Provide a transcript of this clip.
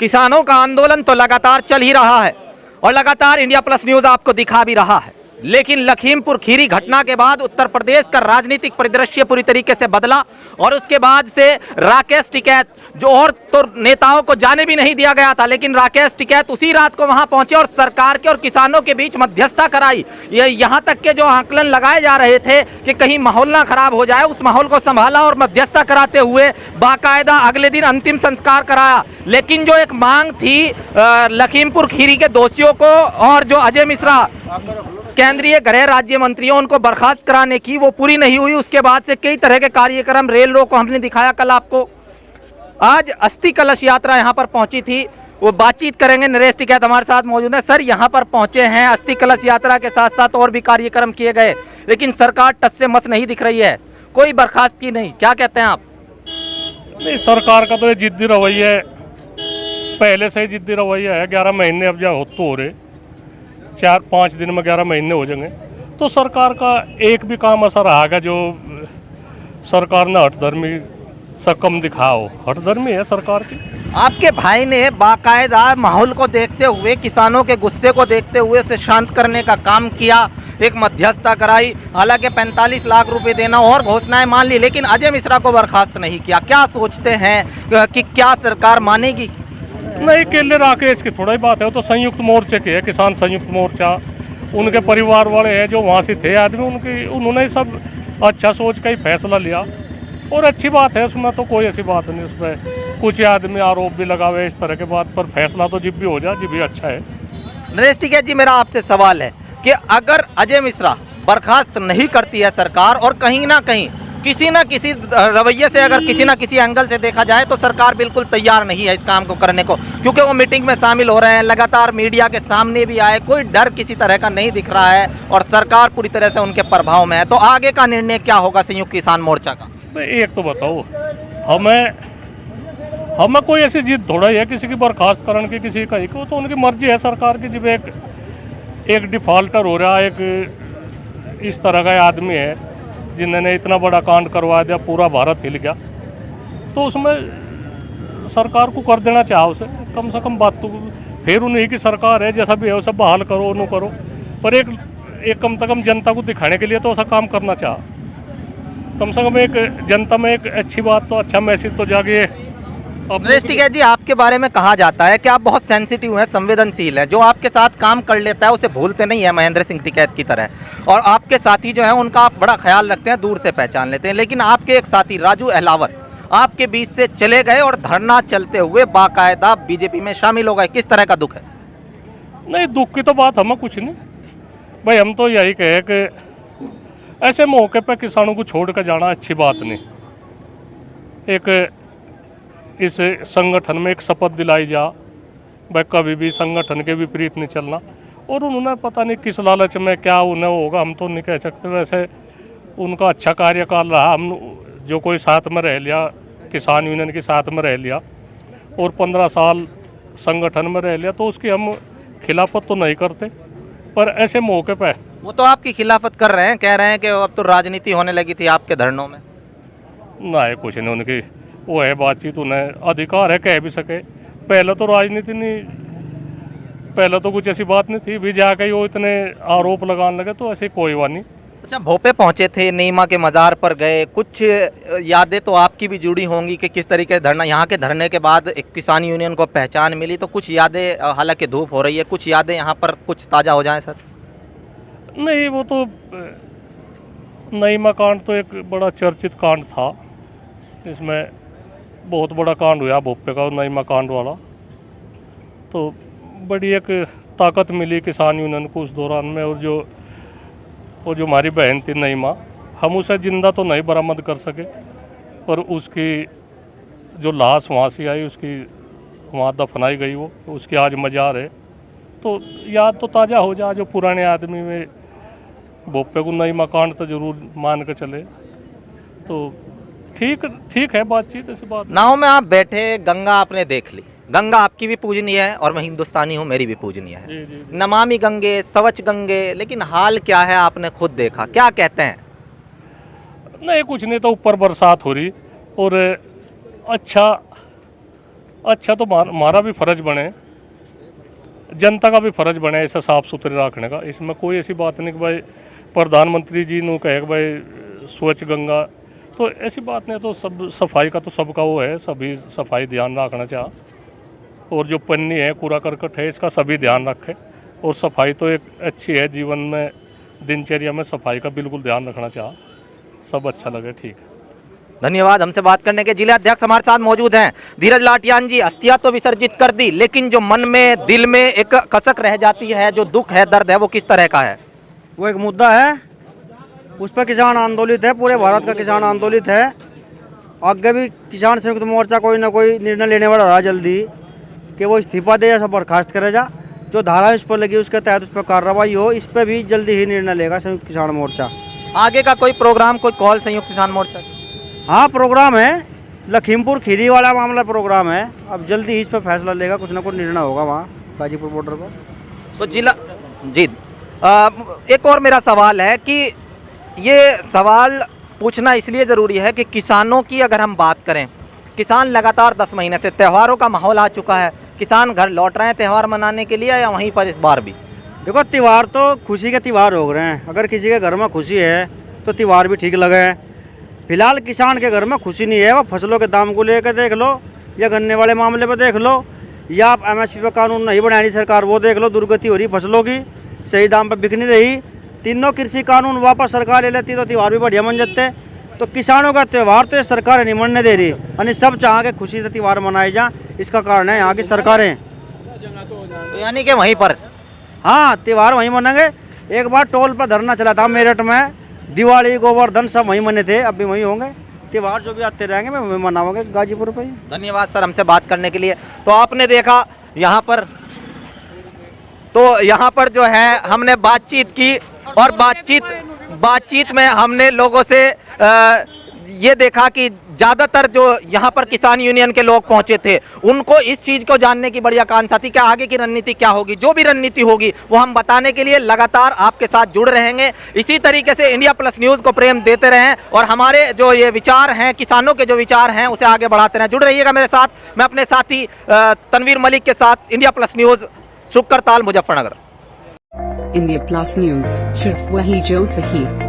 किसानों का आंदोलन तो लगातार चल ही रहा है और लगातार इंडिया प्लस न्यूज आपको दिखा भी रहा है, लेकिन लखीमपुर खीरी घटना के बाद उत्तर प्रदेश का राजनीतिक परिदृश्य पूरी तरीके से बदला और उसके बाद से राकेश टिकैत, जो और तो नेताओं को जाने भी नहीं दिया गया था, लेकिन राकेश टिकैत उसी रात को वहां पहुंचे और सरकार के और किसानों के बीच मध्यस्थता कराई। यहां तक के जो आंकलन लगाए जा रहे थे कि कहीं माहौल ना खराब हो जाए, उस माहौल को संभाला और मध्यस्थता कराते हुए बाकायदा अगले दिन अंतिम संस्कार कराया। लेकिन जो एक मांग थी लखीमपुर खीरी के दोषियों को और जो अजय मिश्रा केंद्रीय गृह राज्य मंत्रियों उनको बर्खास्त कराने की, वो पूरी नहीं हुई। उसके बाद से कई तरह के कार्यक्रम, रेल रोको हमने दिखाया कल आपको। आज अस्थि कलश यात्रा यहाँ पर पहुंची थी, वो बातचीत करेंगे। नरेश टिकैत हमारे साथ मौजूद है। सर, यहाँ पर पहुंचे हैं, अस्थि कलश यात्रा के साथ साथ और भी कार्यक्रम किए गए, लेकिन सरकार टस से मस नहीं दिख रही है, कोई बर्खास्त की नहीं, क्या कहते हैं आप? नहीं, सरकार का तो ये जिद्दी रवैया है, पहले से ही जिद्दी रवैया है। 11 महीने अब जो हो रहे, 4-5 दिन में 11 महीने हो जाएंगे, तो सरकार का एक भी काम ऐसा रहा जो सरकार ने हठधर्मी सा कम दिखाओ। हठधर्मी है सरकार की। आपके भाई ने बाकायदा माहौल को देखते हुए, किसानों के गुस्से को देखते हुए उसे शांत करने का काम किया, एक मध्यस्थता कराई, हालांकि 45 लाख रुपए देना और घोषणाएं मान ली, लेकिन अजय मिश्रा को बर्खास्त नहीं किया। क्या सोचते हैं कि क्या सरकार मानेगी? नहीं, केले राकेश की थोड़ा ही बात है, वो तो संयुक्त मोर्चे के है, किसान संयुक्त मोर्चा, उनके परिवार वाले हैं जो वहाँ से थे आदमी, उन्होंने सब अच्छा सोच का ही फैसला लिया और अच्छी बात है, उसमें तो कोई ऐसी बात नहीं। उसमें कुछ आदमी आरोप भी लगावे इस तरह के बात पर, फैसला तो जिब भी हो जाए, जिब भी अच्छा है। नरेश टिकैत जी, मेरा आपसे सवाल है कि अगर अजय मिश्रा बर्खास्त नहीं करती है सरकार और कहीं ना कहीं किसी ना किसी रवैये से, अगर किसी ना किसी एंगल से देखा जाए तो सरकार बिल्कुल तैयार नहीं है इस काम को करने को, क्योंकि वो मीटिंग में शामिल हो रहे हैं, लगातार मीडिया के सामने भी आए, कोई डर किसी तरह का नहीं दिख रहा है और सरकार पूरी तरह से उनके प्रभाव में है, तो आगे का निर्णय क्या होगा संयुक्त किसान मोर्चा का? एक तो बताओ, हमें कोई ऐसी जिद थोड़ा ही है किसी की बर्खास्त करने की, किसी का को, तो उनकी मर्जी है सरकार की। जब एक डिफॉल्टर हो रहा, एक इस तरह का आदमी है जिन्होंने इतना बड़ा कांड करवा दिया, पूरा भारत हिल गया, तो उसमें सरकार को कर देना चाहा उसे, कम से कम बात तो फिर उन्हीं की सरकार है, जैसा भी है सब बहाल करो, उन्हों करो, पर एक कम से कम जनता को दिखाने के लिए तो ऐसा काम करना चाहा। कम से कम एक जनता में एक अच्छी बात तो, अच्छा मैसेज तो जागे। नरेश टिकैत जी, आपके बारे में कहा जाता है कि आप बहुत सेंसिटिव हैं, संवेदनशील हैं, जो आपके साथ काम कर लेता है उसे भूलते नहीं है, महेंद्र सिंह टिकैत की तरह, और आपके साथी जो है उनका आप बड़ा ख्याल रखते हैं, दूर से पहचान लेते हैं। लेकिन आपके एक साथी राजू अहलावत आपके बीच से चले गए और धरना चलते हुए बाकायदा बीजेपी में शामिल हो गए, किस तरह का दुख है? नहीं, दुख की तो बात हमें कुछ नहीं भाई, हम तो यही कहे कि ऐसे मौके पर किसानों को छोड़ कर जाना अच्छी बात नहीं। एक इस संगठन में एक शपथ दिलाई जा, भाई कभी भी संगठन के विपरीत नहीं चलना, और उन्होंने पता नहीं किस लालच में क्या उन्हें होगा, हम तो नहीं कह सकते। वैसे उनका अच्छा कार्यकाल रहा, हम जो कोई साथ में रह लिया, किसान यूनियन के साथ में रह लिया और 15 साल संगठन में रह लिया, तो उसकी हम खिलाफत तो नहीं करते, पर ऐसे मौके पर वो तो आपकी खिलाफत कर रहे हैं, कह रहे हैं कि अब तो राजनीति होने लगी थी आपके धरनों में। ना, कुछ नहीं, उनकी वो है बातचीत, उन्हें अधिकार है, कह भी सके। पहले तो राजनीति नहीं, पहले तो कुछ ऐसी बात नहीं थी, भी जाके वो इतने आरोप लगाने लगे, तो ऐसे कोई बात नहीं। अच्छा, भोपे पहुंचे थे, नीमा के मज़ार पर गए, कुछ यादें तो आपकी भी जुड़ी होंगी कि किस तरीके धरना, यहाँ के धरने के बाद एक किसान यूनियन को पहचान मिली, तो कुछ यादें, हालांकि धूप हो रही है, कुछ यादें यहाँ पर कुछ ताज़ा हो जाएं सर? नहीं, वो तो नीमा कांड तो एक बड़ा चर्चित कांड था, इसमें बहुत बड़ा कांड हुआ भोपे का, नीमा कांड वाला, तो बड़ी एक ताकत मिली किसान यूनियन को उस दौरान में। और जो हमारी बहन थी नीमा, हम उसे जिंदा तो नहीं बरामद कर सके, पर उसकी जो लाश वहाँ से आई, उसकी वहाँ दफनाई गई, वो उसकी आज मज़ार है, तो याद तो ताज़ा हो जा। जो पुराने आदमी में भोपे को नीमा कांड तो जरूर मान के चले, तो ठीक है बातचीत, ऐसी बात। नाव में आप बैठे, गंगा आपने देख ली, गंगा आपकी भी पूजनीय है और मैं हिंदुस्तानी हूँ, मेरी भी पूजनीय है। जी। नमामि गंगे, स्वच्छ गंगे, लेकिन हाल क्या है आपने खुद देखा, क्या कहते हैं? नहीं, कुछ नहीं, तो ऊपर बरसात हो रही और अच्छा तो हमारा भी फर्ज बने, जनता का भी फर्ज बने ऐसा साफ सुथरे रखने का। इसमें कोई ऐसी बात नहीं कि भाई प्रधानमंत्री जी ने कहे कि भाई स्वच्छ गंगा, तो ऐसी बात नहीं। तो सब सफाई का तो सबका वो है, सभी सफाई ध्यान रखना चाह। और जो पन्नी है, कूड़ा करकट है, इसका सभी ध्यान रखे। और सफाई तो एक अच्छी है, जीवन में दिनचर्या में सफाई का बिल्कुल ध्यान रखना चाह, सब अच्छा लगे, ठीक है। धन्यवाद हमसे बात करने के। जिला अध्यक्ष हमारे साथ मौजूद हैं धीरज लाटियान जी। अस्थियां तो विसर्जित कर दी, लेकिन जो मन में, दिल में एक कसक रह जाती है, जो दुख है, दर्द है, वो किस तरह का है? वो एक मुद्दा है, उस पर किसान आंदोलित है, पूरे भारत का किसान आंदोलित है। आगे भी किसान संयुक्त मोर्चा कोई ना कोई निर्णय लेने वाला रहा जल्दी, कि वो इस्तीफा दे या सब बर्खास्त करे जा। जो धारा इस पर लगी उसके तहत उस पर कार्रवाई हो, इस पर भी जल्दी ही निर्णय लेगा संयुक्त किसान मोर्चा। आगे का कोई प्रोग्राम, कोई कॉल संयुक्त किसान मोर्चा? हाँ, प्रोग्राम है, लखीमपुर खीरी वाला मामला प्रोग्राम है। अब जल्दी ही इस पर फैसला लेगा, कुछ ना कुछ निर्णय होगा वहाँ गाजीपुर बॉर्डर पर। तो जिला जी एक और मेरा सवाल है कि ये सवाल पूछना इसलिए ज़रूरी है कि किसानों की अगर हम बात करें, किसान लगातार 10 महीने से, त्योहारों का माहौल आ चुका है, किसान घर लौट रहे हैं त्यौहार मनाने के लिए, या वहीं पर इस बार भी? देखो, त्यौहार तो खुशी के त्यौहार हो रहे हैं। अगर किसी के घर में खुशी है तो त्यौहार भी ठीक लगे हैं। फिलहाल किसान के घर में खुशी नहीं है। वो फसलों के दाम को लेकर देख लो, या गन्ने वाले मामले पर देख लो, या आप MSP पर कानून नहीं बना रही सरकार, वो देख लो। दुर्गति हो रही फसलों की, सही दाम पर बिक नहीं रही। तीनों कृषि कानून वापस सरकार ले लेती तो त्यौहार भी बढ़िया बन जाते। तो किसानों का त्यौहार तो ये सरकार नहीं मनने दे रही, यानी सब चाह के खुशी से त्यौहार मनाए जाए। इसका कारण है यहाँ की सरकारें। तो यानी कि वहीं पर, हाँ, त्यौहार वहीं मनाएंगे। एक बार टोल पर धरना चला था मेरठ में, दिवाली, गोवर्धन सब वहीं मने थे, अब भी वहीं होंगे। त्यौहार जो भी आते रहेंगे मैं वहीं मनाओगे गाजीपुर पे। धन्यवाद सर हमसे बात करने के लिए। तो आपने देखा यहाँ पर, तो यहाँ पर जो है हमने बातचीत की, और बातचीत में हमने लोगों से ये देखा कि ज़्यादातर जो यहाँ पर किसान यूनियन के लोग पहुँचे थे, उनको इस चीज़ को जानने की बड़ी आकांक्षा थी कि आगे की रणनीति क्या होगी। जो भी रणनीति होगी वो हम बताने के लिए लगातार आपके साथ जुड़ रहेंगे। इसी तरीके से इंडिया प्लस न्यूज़ को प्रेम देते रहें, और हमारे जो ये विचार हैं, किसानों के जो विचार हैं, उसे आगे बढ़ाते रहें। जुड़ रहिएगा मेरे साथ। मैं अपने साथी तनवीर मलिक के साथ, इंडिया प्लस न्यूज़, शुक्र ताल, मुजफ्फरनगर। इंडिया प्लस न्यूज, सिर्फ वही जो सही।